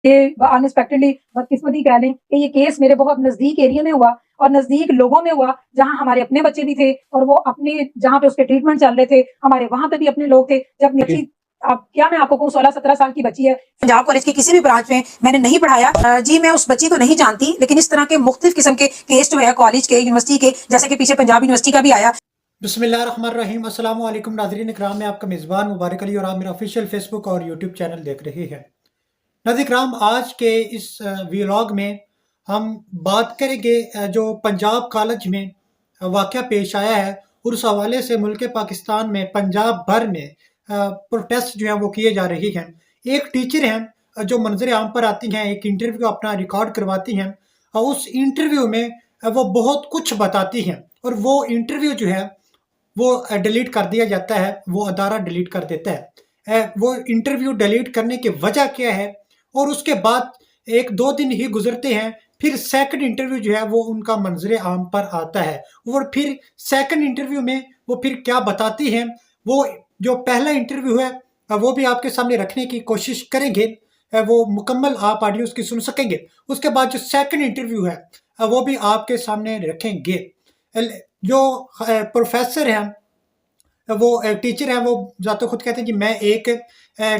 Unexpectedly बदकिस्मती कह लें कि ये केस मेरे बहुत नजदीक एरिया में हुआ और नजदीक लोगों में हुआ, जहां हमारे अपने बच्चे भी थे और वो अपने जहां पे उसके ट्रीटमेंट चल रहे थे, हमारे वहां पे भी अपने लोग थे। जब बच्ची अब क्या मैं आपको कहूँ 16-17 साल की बच्ची है, पंजाब कॉलेज की किसी भी ब्रांच में मैंने नहीं पढ़ाया। जी मैं उस बच्ची को नहीं जानती, लेकिन इस तरह के मुख्तलिफ किस्म के केस जो है कॉलेज के, यूनिवर्सिटी के, जैसे कि पीछे पंजाब यूनिवर्सिटी का भी आया। बिस्मिल्लाहिर्रहमानिर्रहीम, अस्सलाम वालेकुम नाज़रीन इकराम, मैं आपका मेज़बान मुबारक अली और आप मेरा ऑफिशियल फेसबुक और यूट्यूब चैनल देख रहे हैं। नाज़रीन इकराम, आज के इस व्लॉग में हम बात करेंगे जो पंजाब कॉलेज में वाक़या पेश आया है और उस हवाले से मुल्क पाकिस्तान में पंजाब भर में प्रोटेस्ट जो है वो किए जा रही हैं। एक टीचर हैं जो मंजर आम पर आती हैं, एक इंटरव्यू अपना रिकॉर्ड करवाती हैं और उस इंटरव्यू में वो बहुत कुछ बताती हैं और वो इंटरव्यू जो है वो डिलीट कर दिया जाता है, वो अदारा डिलीट कर देता है। वो इंटरव्यू डिलीट करने की वजह क्या है और उसके बाद 1-2 दिन ही गुजरते हैं, फिर सेकंड इंटरव्यू जो है वो उनका मंजर आम पर आता है और फिर सेकंड इंटरव्यू में वो फिर क्या बताती हैं, वो जो पहला इंटरव्यू है वो भी आपके सामने रखने की कोशिश करेंगे, वो मुकम्मल आप ऑडियो उसकी सुन सकेंगे। उसके बाद जो सेकंड इंटरव्यू है वो भी आपके सामने रखेंगे। जो प्रोफेसर हैं वो टीचर हैं, वो जाते खुद कहते हैं कि मैं एक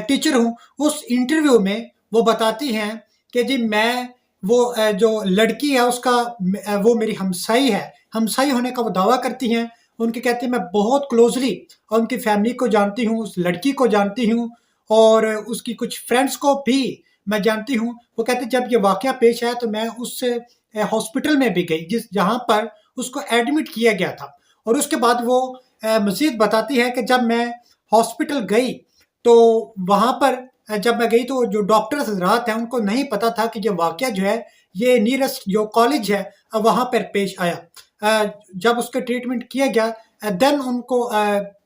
टीचर हूँ। उस इंटरव्यू में वो बताती हैं कि जी मैं वो जो लड़की है उसका वो मेरी हमसाई है, हमसाई होने का वो दावा करती हैं। उनकी कहती है मैं बहुत क्लोजली और उनकी फैमिली को जानती हूँ, उस लड़की को जानती हूँ और उसकी कुछ फ्रेंड्स को भी मैं जानती हूँ। वो कहते जब ये वाक़या पेश आया तो मैं उस हॉस्पिटल में भी गई जहाँ पर उसको एडमिट किया गया था। और उसके बाद वो मज़ीद बताती है कि जब मैं हॉस्पिटल गई तो वहाँ पर जब मैं गई तो जो डॉक्टर्स हज़रात हैं उनको नहीं पता था कि ये वाक़या जो है ये नियरेस्ट जो कॉलेज है वहाँ पर पेश आया। जब उसका ट्रीटमेंट किया गया देन उनको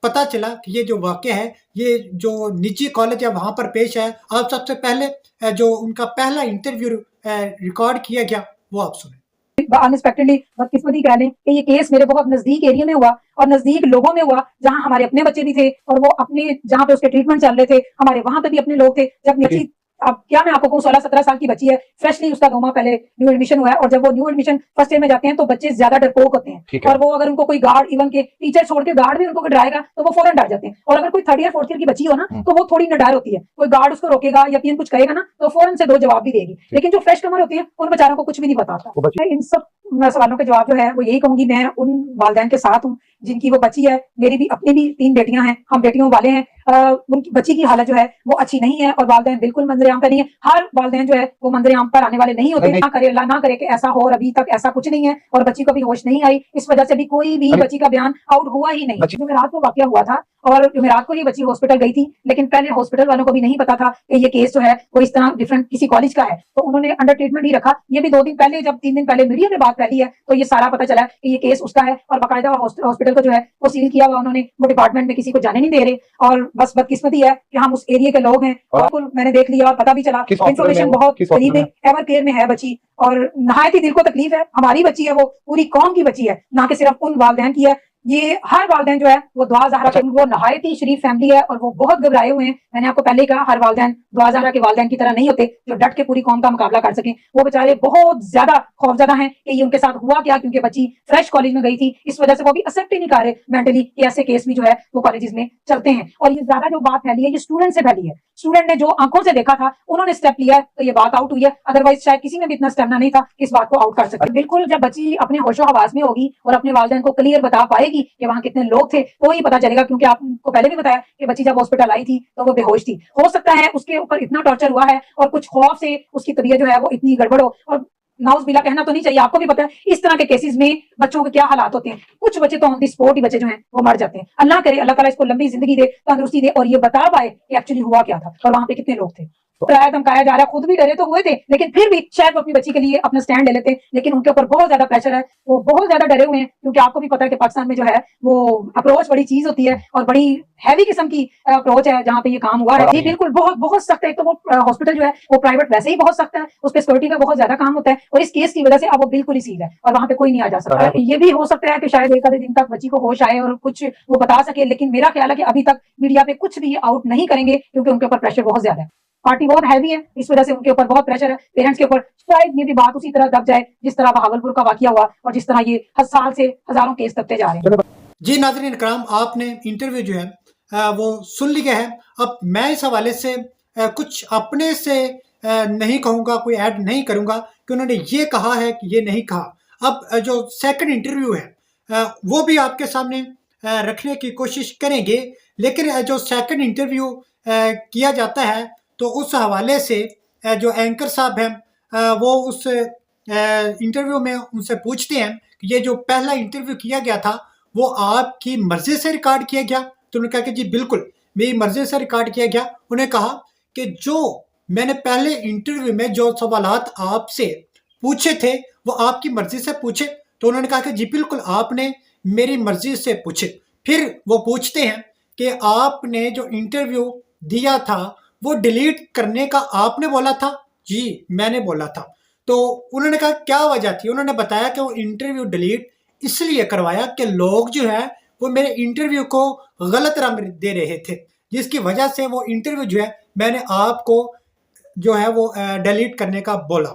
पता चला कि ये जो वाक़या है ये जो निजी कॉलेज है वहाँ पर पेश आया। आप सबसे पहले जो उनका पहला इंटरव्यू रिकॉर्ड किया गया वो आप सुने। अनएक्सपेक्टेडली बदकिस्मती कह लें कि ये केस मेरे बहुत नजदीक एरिया में हुआ और नजदीक लोगों में हुआ, जहां हमारे अपने बच्चे भी थे और वो अपने जहां पे उसके ट्रीटमेंट चल रहे थे, हमारे वहां पे भी अपने लोग थे। जब बच्ची अब क्या मैं आपको कहूँ 16-17 साल की बच्ची है, फ्रेशली उसका 2 माह पहले न्यू एडमिशन हुआ है और जब वो न्यू एडमिशन फर्स्ट ईयर में जाते हैं तो बच्चे ज्यादा डरपोक होते हैं और वो अगर उनको कोई गार्ड, इवन के टीचर छोड़ के गार्ड भी उनको डराएगा तो वो फौरन डर जाते हैं। और अगर कोई 3rd ईयर 4th ईयर की बच्ची हो ना तो वो थोड़ी नडार होती है, कोई गार्ड उसको रोकेगा या पीएन कुछ कहेगा ना तो फौरन से 2 जवाब भी देगी। लेकिन जो फ्रेश कमर होती है उन बेचारों को कुछ भी नहीं पता होता। इन सब सवालों के जवाब जो है वो यही कहूंगी, मैं उन वालिदैन के साथ हूँ जिनकी वो बच्ची है। मेरी भी अपनी भी 3 बेटियां हैं, हम बेटियों वाले हैं। उनकी बच्ची की हालत जो है वो अच्छी नहीं है और वालिदैन बिल्कुल मंजर आम पर नहीं है। हर वालिदैन जो है वो मंजर आम पर आने वाले नहीं होते। ना करे अल्लाह ना करे कि ऐसा हो, और अभी तक ऐसा कुछ नहीं है और बच्ची को भी होश नहीं आई, इस वजह से भी कोई भी बच्ची का बयान आउट हुआ ही नहीं। जुमेरात को वाकया हुआ था और जुमेरात को ही बच्ची हॉस्पिटल गई थी, लेकिन पहले हॉस्पिटल वालों को भी नहीं पता था कि ये केस जो है वो इस तरह डिफरेंट किसी कॉलेज का है, तो उन्होंने अंडर ट्रीटमेंट ही रखा। ये भी 2 दिन पहले, जब 3 दिन पहले मीडिया में बात फैली है तो ये सारा पता चला कि ये केस उसका है और बाकायदा हॉस्पिटल को जो है वो सील किया हुआ उन्होंने, वो डिपार्टमेंट में किसी को जाने नहीं दे रहे। और बस बदकिस्मती है कि हम उस एरिया के लोग हैं और मैंने देख लिया और पता भी चला, इन्फॉर्मेशन बहुत करीब है, एवर केयर में है बच्ची और नहायत ही दिल को तकलीफ है। हमारी बच्ची है, वो पूरी कौम की बच्ची है, ना कि सिर्फ उन वालिदैन की है। ये हर वालिदैन जो है वो दुआ ज़हरा के, वो नहायत ही शरीफ फैमिली है और वो बहुत घबराए हुए हैं। मैंने आपको पहले ही कहा हर वालिदैन दुआ ज़हरा के वालिदैन की तरह नहीं होते जो डट के पूरी कौम का मुकाबला कर सकें। वो बेचारे बहुत ज्यादा खौफजदा हैं कि ये उनके साथ हुआ क्या, क्योंकि बच्ची फ्रेश कॉलेज में गई थी, इस वजह से वो भी एक्सेप्ट ही नहीं कर रहे मेंटली कि ऐसे केस भी जो है वो कॉलेजेस में चलते हैं। और ये ज्यादा जो बात फैली है ये स्टूडेंट से फैली है। स्टूडेंट ने जो आंखों से देखा था उन्होंने स्टेप लिया है तो ये बात आउट हुई है, अदरवाइज शायद किसी में भी इतना स्टेमिना नहीं था कि इस बात को आउट कर सके। बिल्कुल जब बच्ची अपने होशो हवास में होगी और अपने वालिदैन को क्लियर बता पाएगी कि वहां कितने लोग थे तो ही पता चलेगा, क्योंकि आपको पहले भी बताया कि बच्ची जब हॉस्पिटल आई थी तो वो बेहोश थी। हो सकता है उसके ऊपर इतना टॉर्चर हुआ है और कुछ खौफ से उसकी तबीयत जो है वो इतनी गड़बड़ हो, और नाउज बिला कहना तो नहीं चाहिए, आपको भी पता है इस तरह के केसेस में बच्चों के क्या हालात होते हैं। कुछ बच्चे तो ऑन दी स्पॉट ही बच्चे जो हैं वो मर जाते हैं। अल्लाह करे अल्लाह ताला इसको लंबी जिंदगी दे, तंदुरुस्ती दे और ये बता पाए कि एक्चुअली हुआ क्या था और वहां पे कितने लोग थे। डराया धमकाया जा रहा है, खुद भी डरे तो हुए थे, लेकिन फिर भी शायद वो अपनी बच्ची के लिए अपना स्टैंड ले लेते, लेकिन उनके ऊपर बहुत ज्यादा प्रेशर है, वो बहुत ज्यादा डरे हुए हैं। क्योंकि आपको भी पता है कि पाकिस्तान में जो है वो अप्रोच बड़ी चीज होती है और बड़ी हैवी किस्म की अप्रोच है जहाँ पे ये काम हुआ है। जी बिल्कुल, बहुत बहुत सख्त है। तो वो हॉस्पिटल जो है वो प्राइवेट वैसे ही बहुत सख्त है, उस पर सिक्योरिटी का बहुत ज्यादा काम होता है और इस केस की वजह से अब वो बिल्कुल ही सील है और वहां पे कोई नहीं आ जा सकता। ये भी हो सकता है कि शायद 1 आधे दिन तक बच्ची को होश आए और कुछ वो बता सके, लेकिन मेरा ख्याल है कि अभी तक मीडिया पे कुछ भी आउट नहीं करेंगे क्योंकि उनके ऊपर प्रेशर बहुत ज्यादा है। पार्टी बहुत हैवी है, इस वजह से उनके ऊपर बहुत प्रेशर है पेरेंट्स के ऊपर। शायद ये भी बात उसी तरह दब जाए जिस तरह बहावलपुर का वाकया हुआ और जिस तरह ये हर साल से हजारों केस दबते जा रहे हैं। जी नाज़रीन इकराम, आपने इंटरव्यू जो है वो सुन लिया है। अब मैं इस हवाले से कुछ अपने से नहीं कहूँगा, कोई ऐड नहीं करूँगा कि उन्होंने ये कहा है कि ये नहीं कहा। अब जो सेकंड इंटरव्यू है वो भी आपके सामने रखने की कोशिश करेंगे, लेकिन जो सेकंड इंटरव्यू किया जाता है तो उस हवाले से जो एंकर साहब हैं वो उस इंटरव्यू में उनसे पूछते हैं कि ये जो पहला इंटरव्यू किया गया था वो आपकी मर्जी से रिकॉर्ड किया गया? तो उन्होंने कहा कि जी बिल्कुल मेरी मर्जी से रिकॉर्ड किया गया। उन्हें कहा कि जो मैंने पहले इंटरव्यू में जो सवालात आपसे पूछे थे वो आपकी मर्जी से पूछे? तो उन्होंने कहा कि जी बिल्कुल आपने मेरी मर्जी से पूछे। फिर वो पूछते हैं कि आपने जो इंटरव्यू दिया था वो डिलीट करने का आपने बोला था? जी मैंने बोला था। तो उन्होंने कहा क्या वजह थी? उन्होंने बताया कि वो इंटरव्यू डिलीट इसलिए करवाया कि लोग जो है वो मेरे इंटरव्यू को गलत रंग दे रहे थे, जिसकी वजह से वो इंटरव्यू जो है मैंने आपको जो है वो डिलीट करने का बोला।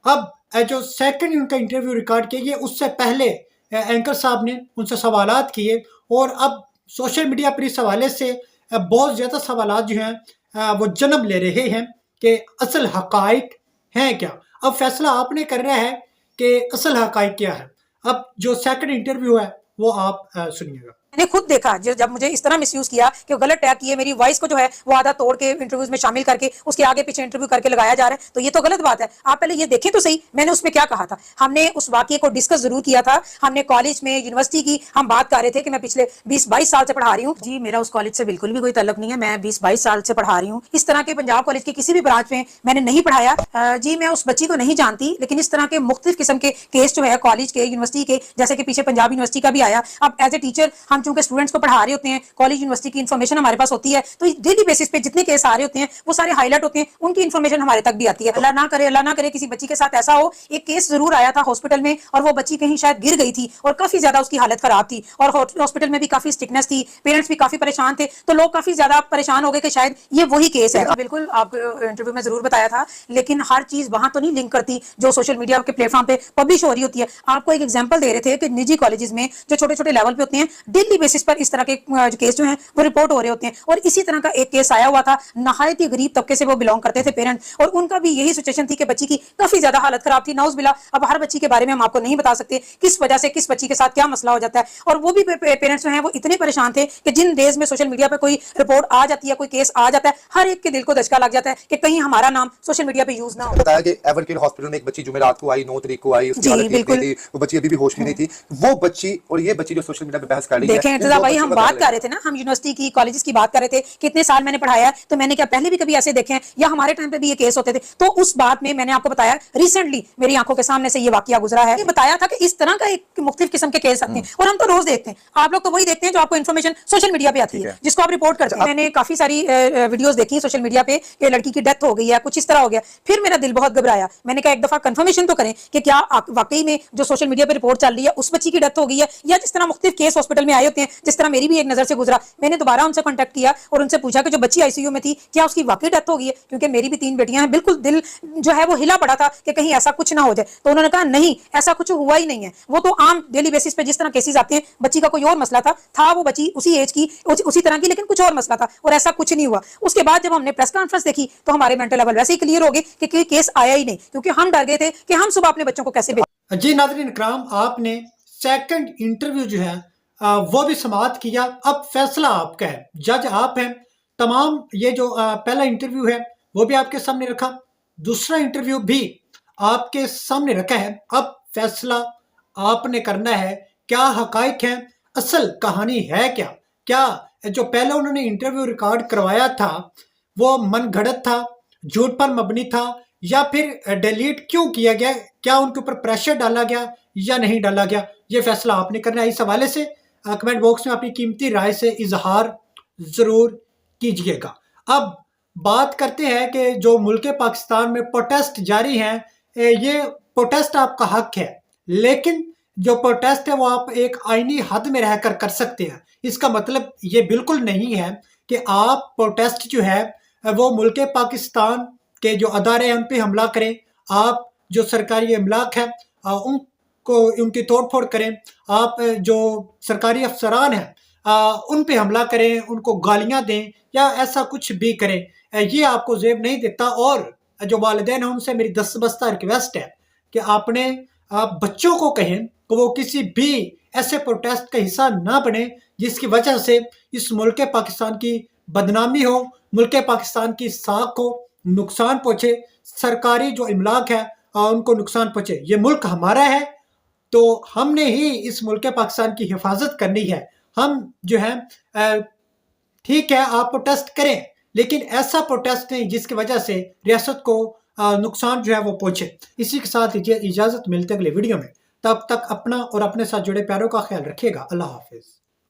अब जो सेकंड उनका इंटरव्यू रिकॉर्ड किया, ये उससे पहले एंकर साहब ने उनसे सवालात किए और अब सोशल मीडिया पर इस हवाले से बहुत ज़्यादा सवालात जो हैं वो जन्म ले रहे हैं कि असल हकाइक हैं क्या। अब फैसला आपने करना है कि असल हकाइक क्या है। अब जो सेकंड इंटरव्यू है वो आप सुनिएगा। मैंने खुद देखा जब मुझे इस तरह मिसयूज किया कि गलत टैग किए, मेरी वॉइस को जो है वो आधा तोड़ के इंटरव्यूज में शामिल करके उसके आगे पीछे इंटरव्यू करके लगाया जा रहा है, तो ये तो गलत बात है। आप पहले ये देखें तो सही मैंने उसमें क्या कहा था। हमने उस वाकये को डिस्कस जरूर किया था, हमने कॉलेज में यूनिवर्सिटी की हम बात कर रहे थे कि मैं पिछले 20-22 साल से पढ़ा रही हूँ। जी मेरा उस कॉलेज से बिल्कुल भी कोई ताल्लुक नहीं है, मैं 20-22 साल से पढ़ा रही हूँ। इस तरह के पंजाब कॉलेज के किसी भी ब्रांच में मैंने नहीं पढ़ाया। जी मैं उस बच्ची को नहीं जानती, लेकिन इस तरह के मुख्तलिफ किस्म के केस जो है कॉलेज के, यूनिवर्सिटी के, जैसे कि पीछे पंजाब यूनिवर्सिटी का भी आया। अब एज ए टीचर हम चूंकि स्टूडेंट्स को पढ़ा रहे होते हैं, कॉलेज यूनिवर्सिटी की इन्फॉर्मेशन हमारे पास होती है, तो डेली बेसिस पे जितने केस आ रहे होते हैं वो सारे हाईलाइट होते हैं, उनकी इन्फॉर्मेशन हमारे तक भी आती है। अल्लाह ना करे किसी बच्ची के साथ ऐसा हो। एक केस जरूर आया था हॉस्पिटल में और वो बच्ची कहीं शायद गिर गई थी और काफी ज्यादा उसकी हालत खराब थी और हॉस्पिटल में भी काफी स्ट्रिक्टनेस थी, पेरेंट्स भी काफी परेशान थे, तो लोग काफी ज्यादा परेशान हो गए कि शायद ये वही केस है। बिल्कुल आपको इंटरव्यू में जरूर बताया था, लेकिन हर चीज वहां तो नहीं लिंक करती जो सोशल मीडिया के प्लेटफॉर्म पे पब्लिश हो रही होती है। आपको एक एग्जांपल दे रहे थे कि निजी कॉलेजेस में जो छोटे छोटे लेवल पे होते हैं, डेली बेसिस पर इस तरह के केस जो हैं वो रिपोर्ट हो रहे होते हैं। और इसी तरह का एक केस आया हुआ था, नहायत ही गरीब तबके से वो बिलोंग करते थे पेरेंट्स, और उनका भी यही सिचुएशन थी कि बच्ची की काफी ज्यादा हालत खराब थी। नाउज़ुबिल्लाह, अब हर बच्ची के बारे में हम आपको नहीं बता सकते किस वजह से किस बच्ची के साथ क्या मसला हो जाता है, और वो भी पेरेंट्स जो हैं वो इतने परेशान थे कि जिन डेज में सोशल मीडिया पे कोई रिपोर्ट आ जाती है, कोई केस आ जाता है, हर एक के दिल को दचका लग जाता है कि कहीं हमारा नाम सोशल मीडिया पे यूज ना हो। बताया कि एवरकेयर हॉस्पिटल में एक बच्ची जुमेरात को आई, 9 तारीख को आई, उसकी हालत ठीक नहीं थी, वो बच्ची अभी भी होश में नहीं थी। वो बच्ची और ये बच्ची जो सोशल मीडिया पे बहस कर रही है, देखें इंतज़ार भाई, हम बात कर रहे थे ना, हम यूनिवर्सिटी की कॉलेजेस की बात कर रहे थे, कितने साल मैंने पढ़ाया, तो मैंने क्या पहले भी कभी ऐसे देखे हैं या हमारे टाइम पे भी ये केस होते थे? तो उस बात में मैंने आपको बताया रिसेंटली मेरी आंखों के सामने से ये वाकया गुजरा है, बताया था कि इस तरह का एक मुख्तलिफ किस्म के केस आते हैं और हम तो रोज देखते हैं। आप लोग तो वही देखते हैं जो आपको इन्फॉर्मेशन सोशल मीडिया पे आती है, जिसको आप रिपोर्ट करते हैं। मैंने काफी सारी वीडियोस देखी सोशल मीडिया पे कि लड़की की डेथ हो गई है, कुछ इस तरह हो गया। फिर मेरा दिल बहुत घबराया, मैंने कहा एक दफा कंफर्मेशन तो करें कि क्या वाकई में जो सोशल मीडिया पे रिपोर्ट चल रही है उस बच्ची की डेथ हो गई है, या जिस तरह मुख्तलिफ केस हॉस्पिटल में आए होते हैं, जिस तरह मेरी भी एक नजर से गुजरा। मैंने दोबारा उनसे कांटेक्ट किया और उनसे पूछा कि जो बच्ची आईसीयू में थी क्या उसकी वाकई डेथ हो गई है, क्योंकि मेरी भी 3 बेटियां हैं। बिल्कुल दिल जो है वो हिला पड़ा था कि कहीं ऐसा कुछ ना हो जाए। तो उन्होंने कहा नहीं, ऐसा कुछ हुआ ही नहीं है, वो तो आम डेली बेसिस पे जिस तरह केसेस आते हैं, बच्ची का कोई और मसला था वो बच्ची उसी एज की उसी तरह की, लेकिन कुछ और मसला था और ऐसा कुछ नहीं हुआ। उसके बाद जब हमने प्रेस कॉन्फ्रेंस देखी तो हमारे मेंटल लेवल वैसे ही क्लियर हो गए कि कोई केस आया ही नहीं, क्योंकि हम डर गए थे कि हम सुबह अपने बच्चों को कैसे भेजें। जी नाज़रीन इकराम, आपने सेकंड इंटरव्यू जो है वो भी समाप्त किया। अब फैसला आपका है, जज आप हैं। तमाम ये जो पहला इंटरव्यू है वो भी आपके सामने रखा, दूसरा इंटरव्यू भी आपके सामने रखा है। अब फैसला आपने करना है, क्या हकाइक है, असल कहानी है क्या। क्या जो पहले उन्होंने इंटरव्यू रिकॉर्ड करवाया था वो मनगढ़ंत था, झूठ पर मबनी था, या फिर डिलीट क्यों किया गया, क्या उनके ऊपर प्रेशर डाला गया या नहीं डाला गया, ये फैसला आपने करना है। इस हवाले से कमेंट बॉक्स में अपनी कीमती राय से इजहार ज़रूर कीजिएगा। अब बात करते हैं कि जो मुल्क पाकिस्तान में प्रोटेस्ट जारी हैं, ये प्रोटेस्ट आपका हक है, लेकिन जो प्रोटेस्ट है वो आप एक आईनी हद में रहकर कर सकते हैं। इसका मतलब ये बिल्कुल नहीं है कि आप प्रोटेस्ट जो है وہ मुल्क पाकिस्तान के जो अदारे हैं उन पे हमला करें, आप जो सरकारी अमलाक है उनको उनकी तोड़ फोड़ करें, आप जो सरकारी अफसरान हैं उन पे हमला करें, उनको गालियां दें या ऐसा कुछ भी करें, ये आपको ज़ेब नहीं देता। और जो वालिदैन हैं उनसे मेरी दस्तबस्ता रिक्वेस्ट है कि आपने आप बच्चों को कहें कि वो किसी भी ऐसे प्रोटेस्ट का हिस्सा ना बने जिसकी वजह से इस मुल्क पाकिस्तान की बदनामी हो, मुल्क पाकिस्तान की साख को नुकसान पहुँचे, सरकारी जो इमलाक है उनको नुकसान पहुँचे। ये मुल्क हमारा है तो हमने ही इस मुल्क पाकिस्तान की हिफाजत करनी है। हम जो है ठीक है आप प्रोटेस्ट करें, लेकिन ऐसा प्रोटेस्ट नहीं जिसकी वजह से रियासत को नुकसान जो है वो पहुँचे। इसी के साथ इजाज़त, मिलते अगले वीडियो में। तब तक अपना और अपने साथ जुड़े प्यारों का ख्याल रखिएगा। अल्लाह हाफिज़।